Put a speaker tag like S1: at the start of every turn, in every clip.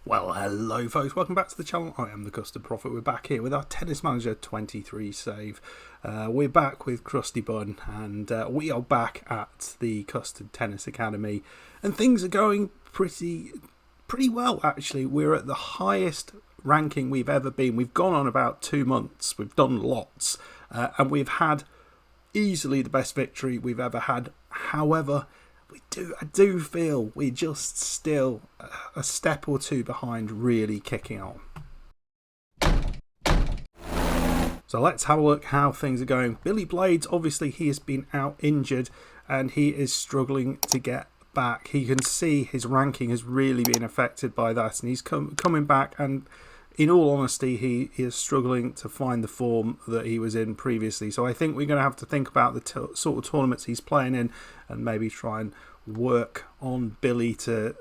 S1: Well, hello folks, welcome back to the channel. I am the Custard Prophet. We're back here with our Tennis Manager 23 save. We're back with Crusty Bun, and we are back at the Custard Tennis Academy, and things are going pretty well actually. We're at the highest ranking we've ever been. We've gone on about 2 months, we've done lots, and we've had easily the best victory we've ever had. However, I do feel we're just still a step or two behind really kicking on. So let's have a look how things are going. Billy Blades, obviously he has been out injured and he is struggling to get back. He can see his ranking has really been affected by that, and he's coming back, and in all honesty he is struggling to find the form that he was in previously. So I think we're going to have to think about the sort of tournaments he's playing in, and maybe try and work on Billy to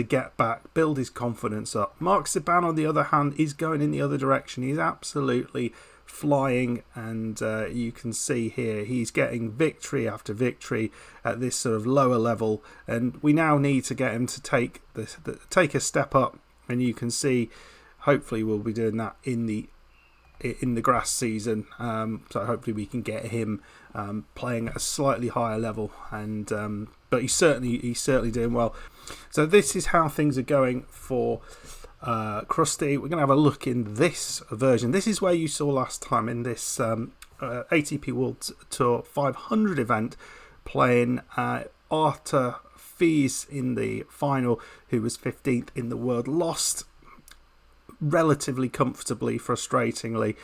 S1: get back, build his confidence up. Mark Ziban, on the other hand, is going in the other direction. He's absolutely flying, and you can see here he's getting victory after victory at this sort of lower level, and we now need to get him to take a step up, and you can see hopefully we'll be doing that in the grass season. So hopefully we can get him playing at a slightly higher level, and but he's certainly doing well. So this is how things are going for Crusty. We're going to have a look in this version. This is where you saw last time in this ATP World Tour 500 event, playing Arthur Fils in the final, who was 15th in the world. Lost relatively comfortably, frustratingly,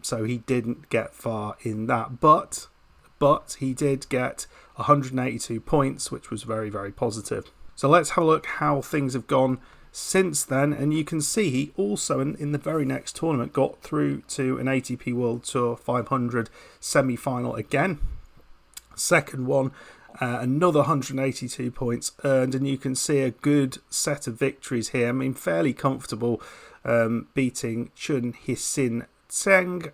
S1: so he didn't get far in that, but he did get 182 points, which was very, very positive. So let's have a look how things have gone since then, and you can see he also in the very next tournament got through to an ATP World Tour 500 semi-final again. Second one, another 182 points earned, and you can see a good set of victories here. I mean, fairly comfortable, beating Chun Hisin Tseng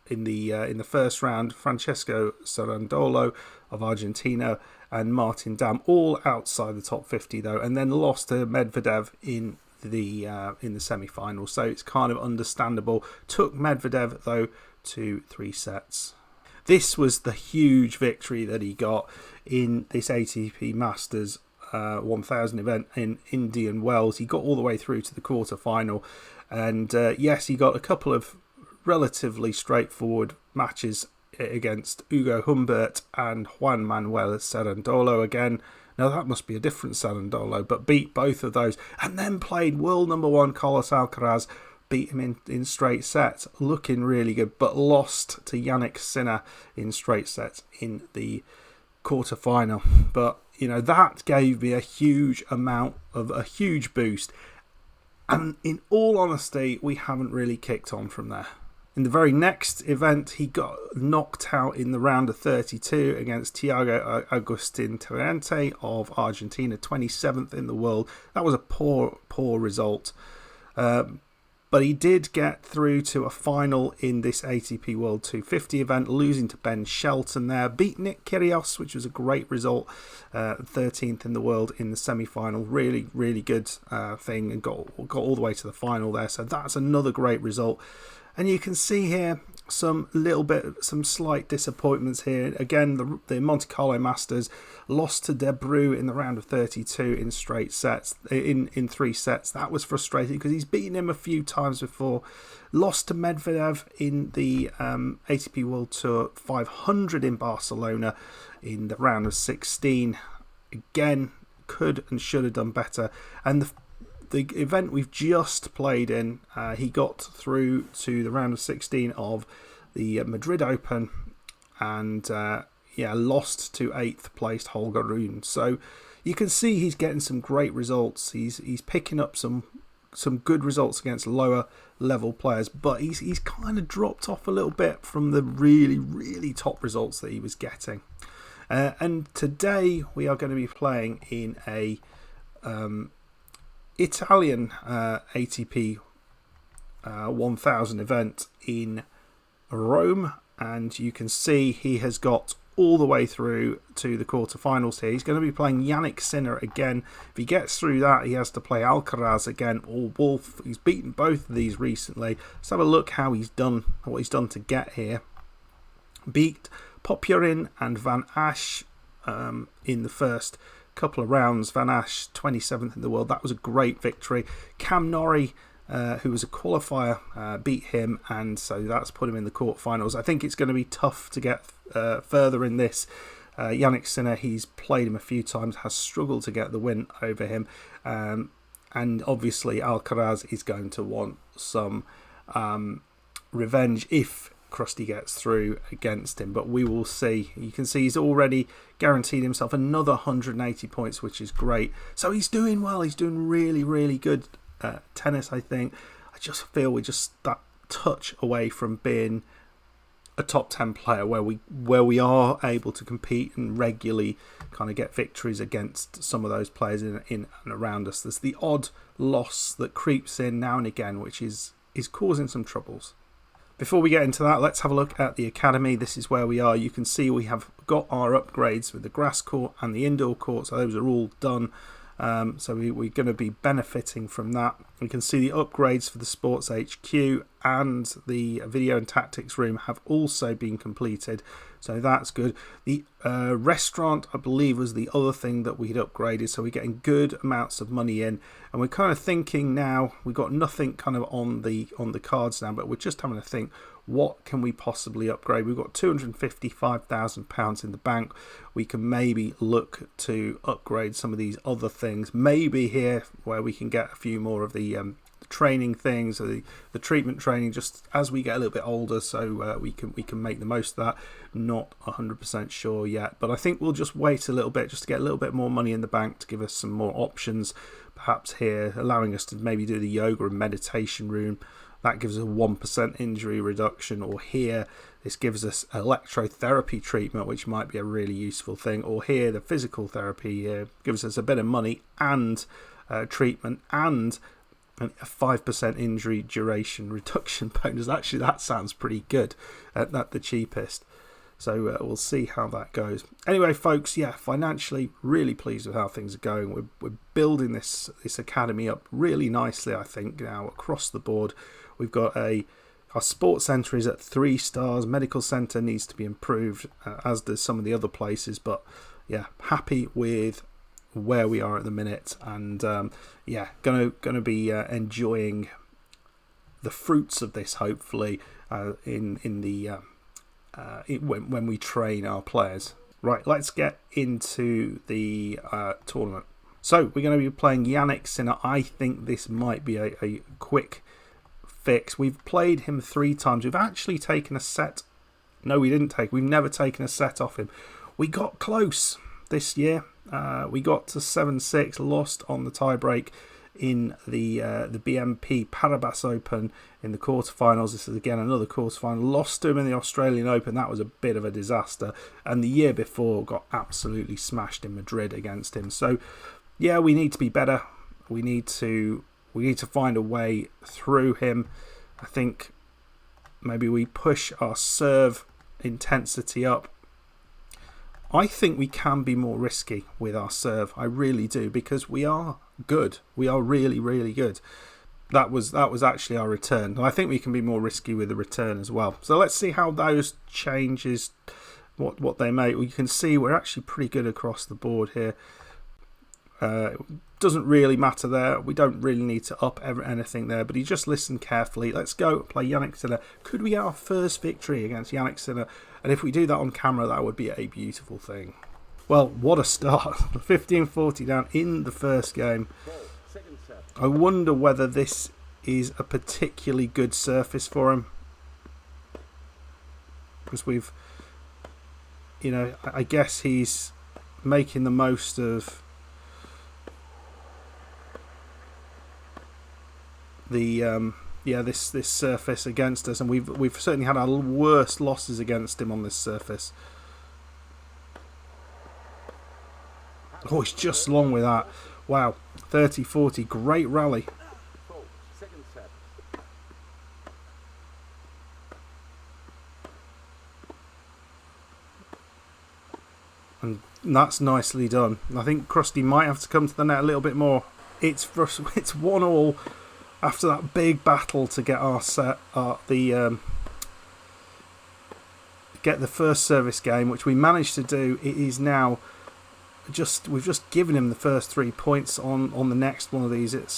S1: in the first round, Francesco Cerundolo of Argentina, and Martin Dam, all outside the top 50 though, and then lost to Medvedev in the semi-final. So it's kind of understandable. Took Medvedev though to 3 sets. This was the huge victory that he got in this ATP Masters 1000 event in Indian Wells. He got all the way through to the quarter-final, and yes, he got a couple of relatively straightforward matches against Ugo Humbert and Juan Manuel Cerundolo again. Now that must be a different Cerundolo, but beat both of those, and then played world number 1 Carlos Alcaraz, beat him in straight sets, looking really good, but lost to Yannick Sinner in straight sets in the quarter-final. But you know, that gave me a huge boost, and in all honesty we haven't really kicked on from there. In the very next event, he got knocked out in the round of 32 against Thiago Agustin Terente of Argentina, 27th in the world. That was a poor result. But he did get through to a final in this ATP World 250 event, losing to Ben Shelton there. Beat Nick Kyrgios, which was a great result. 13th in the world in the semi-final. Really, really good thing, and got all the way to the final there. So that's another great result. And you can see here some slight disappointments here. Again, the Monte Carlo Masters lost to De Bruyne in the round of 32 in straight sets, in 3 sets. That was frustrating because he's beaten him a few times before. Lost to Medvedev in the ATP World Tour 500 in Barcelona in the round of 16. Again, could and should have done better. And the event we've just played in, he got through to the round of 16 of the Madrid Open, and lost to 8th placed Holger Rune. So you can see he's getting some great results. He's picking up some good results against lower level players, but he's kind of dropped off a little bit from the really, really top results that he was getting. And today we are going to be playing in a Italian ATP 1000 event in Rome, and you can see he has got all the way through to the quarterfinals here. He's going to be playing Yannick Sinner again. If he gets through that, he has to play Alcaraz again or Wolf. He's beaten both of these recently. Let's have a look how he's done, what he's done to get here. Beat Popyrin and Van Asch in the first couple of rounds. Van Asch 27th in the world. That was a great victory. Cam Norrie, who was a qualifier, beat him, and so that's put him in the quarterfinals. I think it's going to be tough to get further in this. Yannick Sinner, he's played him a few times, has struggled to get the win over him, and obviously Alcaraz is going to want some revenge if Crusty gets through against him, but we will see. You can see he's already guaranteed himself another 180 points, which is great. So he's doing well. He's doing really, really good tennis, I think. I just feel we're just that touch away from being a top 10 player where we are able to compete and regularly kind of get victories against some of those players in and around us. There's the odd loss that creeps in now and again, which is causing some troubles. Before we get into that, let's have a look at the academy. This is where we are. You can see we have got our upgrades with the grass court and the indoor court, so those are all done. So we're going to be benefiting from that. We can see the upgrades for the Sports HQ and the video and tactics room have also been completed, so that's good. The restaurant, I believe, was the other thing that we'd upgraded, so we're getting good amounts of money in, and we're kind of thinking now, we've got nothing kind of on the cards now, but we're just having to think, what can we possibly upgrade? We've got £255,000 in the bank. We can maybe look to upgrade some of these other things. Maybe here where we can get a few more of the training things, or the treatment training, just as we get a little bit older, so we can make the most of that. Not 100% sure yet, but I think we'll just wait a little bit just to get a little bit more money in the bank to give us some more options. Perhaps here, allowing us to maybe do the yoga and meditation room. That gives us a 1% injury reduction, or here this gives us electrotherapy treatment, which might be a really useful thing, or here the physical therapy gives us a bit of money and treatment and a 5% injury duration reduction bonus. Actually, that sounds pretty good at the cheapest. So we'll see how that goes. Anyway, folks, yeah, financially really pleased with how things are going. We're building this academy up really nicely, I think, now across the board. We've got our sports centre is at 3 stars. Medical centre needs to be improved, as does some of the other places. But yeah, happy with where we are at the minute, and yeah, gonna be enjoying the fruits of this, hopefully, when we train our players. Right, let's get into the tournament. So we're going to be playing Yannick Sinner. I think this might be a quick fix. We've played him 3 times. We've actually taken a set. No, we didn't take. We've never taken a set off him. We got close this year. We got to 7-6, lost on the tiebreak in the BNP Paribas Open in the quarterfinals. This is again another quarterfinal. Lost to him in the Australian Open. That was a bit of a disaster. And the year before got absolutely smashed in Madrid against him. So yeah, we need to be better. We need to find a way through him. I think maybe we push our serve intensity up. I think we can be more risky with our serve. I really do, because we are good. We are really, really good. That was actually our return. And I think we can be more risky with the return as well. So let's see how those changes, what they make. Well, you can see we're actually pretty good across the board here. Doesn't really matter there. We don't really need to up anything there, but he just listened carefully. Let's go play Yannick Sinner. Could we get our first victory against Yannick Sinner? And if we do that on camera, that would be a beautiful thing. Well, what a start. 15-40 down in the first game. I wonder whether this is a particularly good surface for him, because we've, I guess he's making the most of the this surface against us, and we've certainly had our worst losses against him on this surface. Oh, he's just long with that. Wow, 30-40, great rally. That's nicely done. I think Crusty might have to come to the net a little bit more. It's 1-1 after that big battle to get our set, get the first service game, which we managed to do. It is now we've just given him the first 3 points on the next one of these. It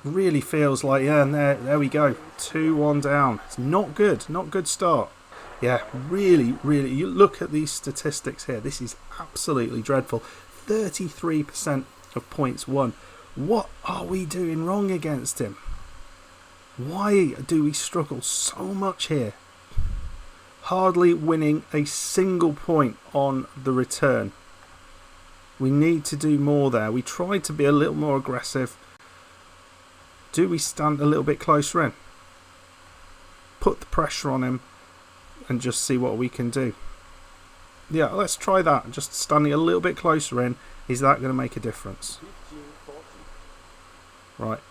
S1: really feels like, yeah, and there we go, 2-1 down. It's not good start. Yeah, really, you look at these statistics here. This is absolutely dreadful. 33% of points won. What are we doing wrong against him? Why do we struggle so much here? Hardly winning a single point on the return. We need to do more there. We tried to be a little more aggressive. Do we stand a little bit closer in? Put the pressure on him and just see what we can do. Yeah, let's try that. Just standing a little bit closer in. Is that going to make a difference? Right.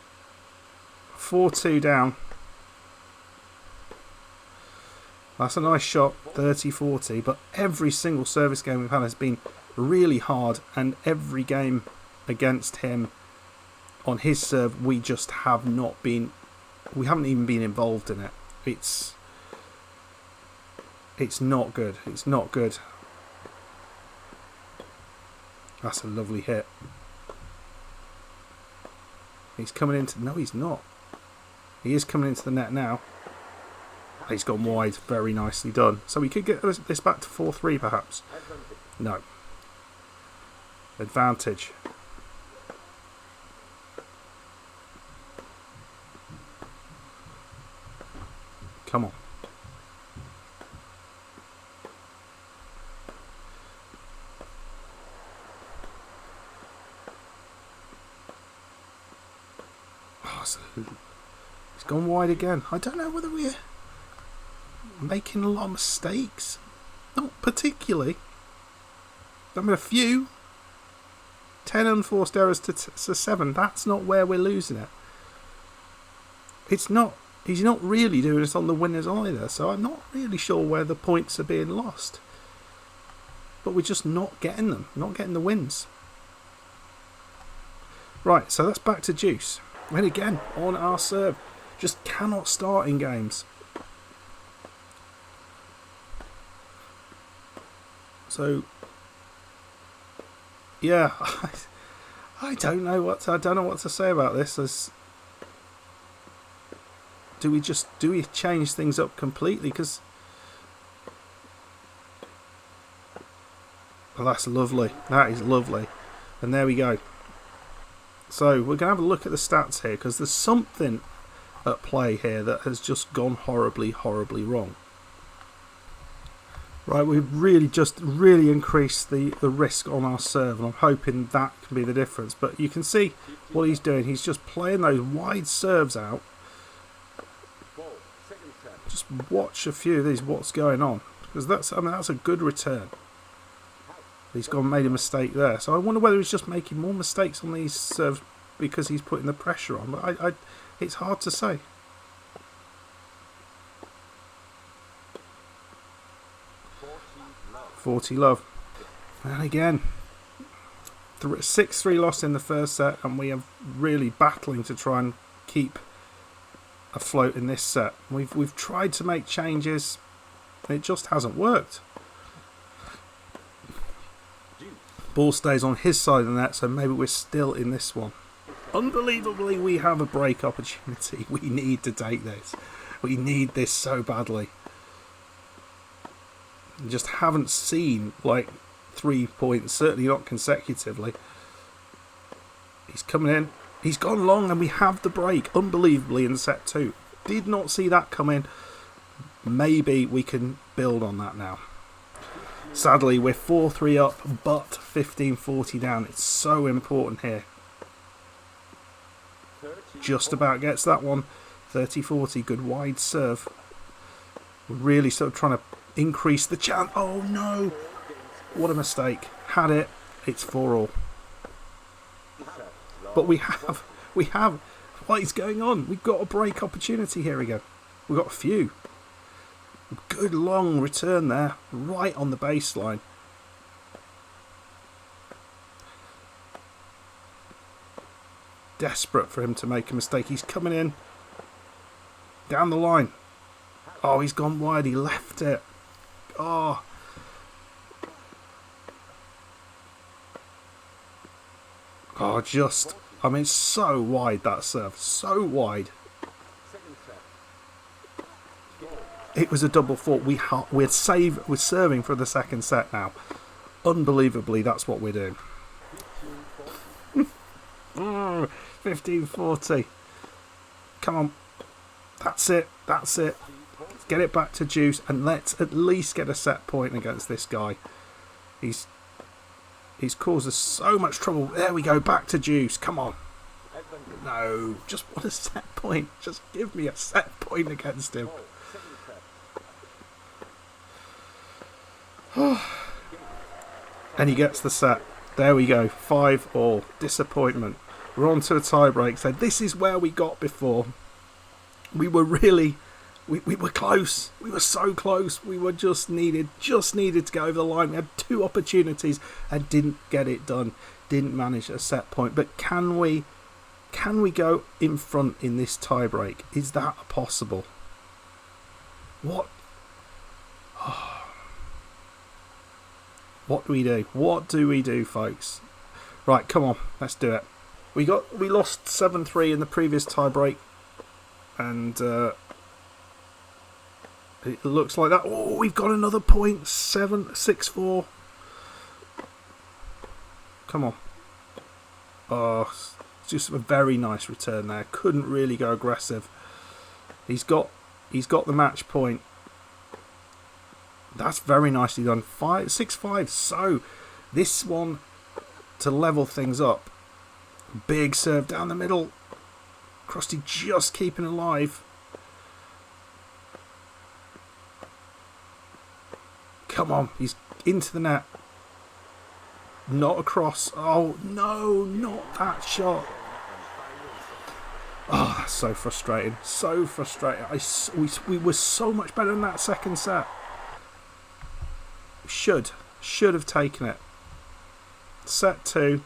S1: 4-2 down. That's a nice shot, 30-40. But every single service game we've had has been really hard. And every game against him on his serve, we just have not been... We haven't even been involved in it. It's not good. It's not good. That's a lovely hit. He's coming into... No, he's not. He is coming into the net now. He's gone wide. Very nicely done. So we could get this back to 4-3 perhaps. No. Advantage. Come on. He's gone wide again. I don't know whether we're making a lot of mistakes. Not particularly. I mean, a few. 10 unforced errors to 7. That's not where we're losing it. It's not. He's not really doing it on the winners either. So I'm not really sure where the points are being lost. But we're just not getting them. Not getting the wins. Right, so that's back to Juice. And again, on our serve. Just cannot start in games. So, yeah, I don't know what to say about this. Do we change things up completely? Because, well, that's lovely. That is lovely. And there we go. So we're going to have a look at the stats here, because there's something at play here that has just gone horribly, horribly wrong. Right, we've really increased the risk on our serve, and I'm hoping that can be the difference. But you can see what he's doing. He's just playing those wide serves out. Just watch a few of these, what's going on. Because that's a good return. He's made a mistake there. So I wonder whether he's just making more mistakes on these serves because he's putting the pressure on. But it's hard to say. .40 love. And again, 6-3 loss in the first set, and we are really battling to try and keep afloat in this set. We've tried to make changes. It just hasn't worked. Ball stays on his side of the net, so maybe we're still in this one. Unbelievably, we have a break opportunity. We need to take this. We need this so badly. Just haven't seen like 3 points, certainly not consecutively. He's coming in. He's gone long, and we have the break unbelievably in set 2. Did not see that come in. Maybe we can build on that now. Sadly, we're 4-3 up, but 15-40 down. It's so important here. Just about gets that one. 30-40, good wide serve. We're really sort of trying to increase the chance. Oh no! What a mistake. Had it. It's 4-all. But we have. What is going on? We've got a break opportunity here again. We've got a few. Good long return there, right on the baseline. desperate for him to make a mistake. He's coming in down the line. Oh, he's gone wide. He left it. Oh. Oh, just... I mean, so wide, that serve. So wide. It was a double fault. We're serving for the second set now. Unbelievably, that's what we're doing. 15-40. Come on. That's it. That's it. Get it back to Juice, and let's at least get a set point against this guy. He's caused us so much trouble. There we go. Back to Juice. Come on. No. Just want a set point. Just give me a set point against him. And he gets the set. There we go. 5-all. Disappointment. We're on to a tie break. So this is where we got before. We were really... We were close. We were so close. We were just needed to go over the line. We had 2 opportunities and didn't get it done. Didn't manage a set point. But can we go in front in this tie break? Is that possible? What? Oh. What do we do? What do we do, folks? Right, come on, let's do it. We lost 7-3 in the previous tie break, and it looks like that. Oh, we've got another point. 6-4. Come on. Oh, just a very nice return there. Couldn't really go aggressive. He's got the match point. That's very nicely done. 6-5. So this one to level things up. Big serve down the middle. Crusty just keeping alive. Come on, he's into the net. Not across. Oh no, not that shot. Oh, that's so frustrating. So frustrating. We were so much better in that second set. Should have taken it. Set 2.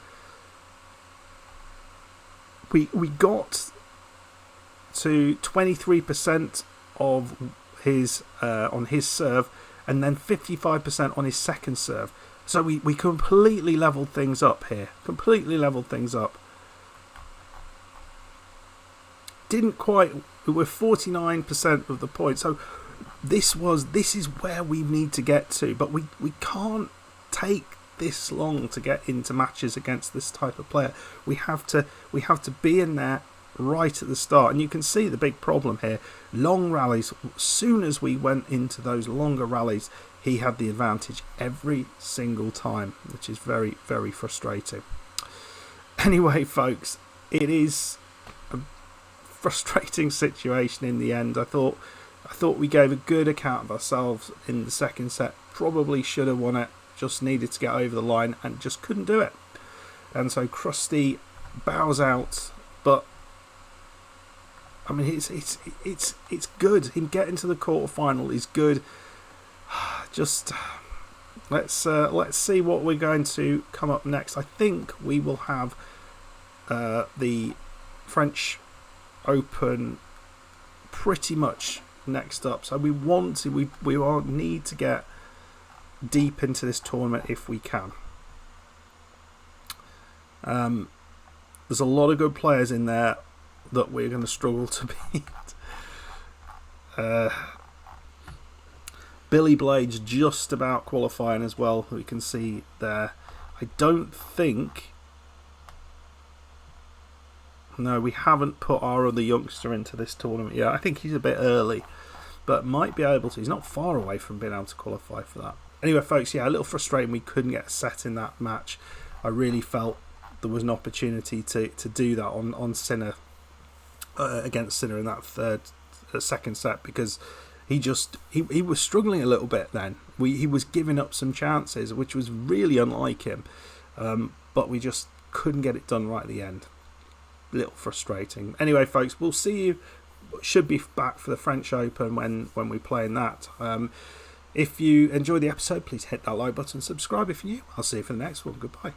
S1: We got to 23% of his on his serve, and then 55% on his second serve. So we completely leveled things up here. Completely leveled things up. Didn't quite. We were 49% of the point. So this is where we need to get to, but we can't take this long to get into matches against this type of player. We have to be in there right at the start, and you can see the big problem here. Long rallies. As soon as we went into those longer rallies, he had the advantage every single time, which is very, very frustrating. Anyway, folks, it is a frustrating situation in the end. I thought we gave a good account of ourselves in the second set. Probably should have won it. Just needed to get over the line and just couldn't do it. And so Crusty bows out. But I mean, it's good. Him getting to the quarterfinal is good. Just let's see what we're going to come up next. I think we will have the French Open pretty much next up. So we need to get deep into this tournament if we can. There's a lot of good players in there that we're going to struggle to beat. Billy Blade's just about qualifying as well, we can see there. I don't think... No, we haven't put our other youngster into this tournament yet. I think he's a bit early, but might be able to. He's not far away from being able to qualify for that. Anyway, folks, yeah, a little frustrating we couldn't get a set in that match. I really felt there was an opportunity to do that on Sinner, against Sinner in that second set, because he was struggling a little bit then. He was giving up some chances, which was really unlike him, but we just couldn't get it done right at the end. A little frustrating. Anyway, folks, we'll see you. Should be back for the French Open when we play in that. If you enjoyed the episode, please hit that like button, subscribe if you're new. I'll see you for the next one. Goodbye.